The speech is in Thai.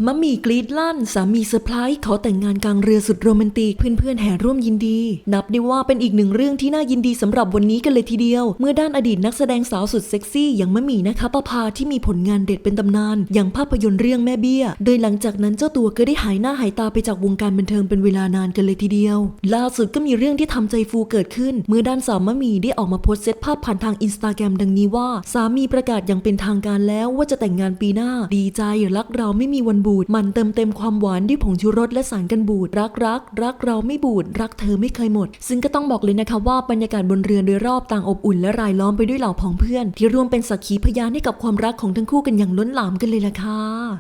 มะหมี่กรีดลั่นสามีเซอร์ไพรส์ขอแต่งงานกลางเรือสุดโรแมนติกเพื่อนๆแห่ร่วมยินดีนับได้ว่าเป็นอีกหนึ่งเรื่องที่น่ายินดีสำหรับวันนี้กันเลยทีเดียวเมื่อด้านอดีตนักแสดงสาวสุดเซ็กซี่อย่างมะหมี่นะคะประภาที่มีผลงานเด็ดเป็นตำนานอย่างภาพยนตร์เรื่องแม่เบี้ยโดยหลังจากนั้นเจ้าตัวก็ได้หายหน้าหายตาไปจากวงการบันเทิงเป็นเวลานานกันเลยทีเดียวล่าสุดก็มีเรื่องที่ทำใจฟูเกิดขึ้นเมื่อด้านสาวมะหมี่ได้ออกมาโพสต์เซตภาพผ่านทางอินสตาแกรมดังนี้ว่าสามีประกาศอย่างเป็นทางการแล้วว่าจะแต่งงานปีหน้าดีใจรักเราไม่มีวันบูดมันเติมเต็มความหวานด้วยผงชูรสและสารกันบูดรักเราไม่บูดรักเธอไม่เคยหมดซึ่งก็ต้องบอกเลยนะคะว่าบรรยากาศบนเรือโดยรอบต่างอบอุ่นและรายล้อมไปด้วยเหล่าพ้องเพื่อนที่ร่วมเป็นสักขีพยานให้กับความรักของทั้งคู่กันอย่างล้นหลามกันเลยล่ะค่ะ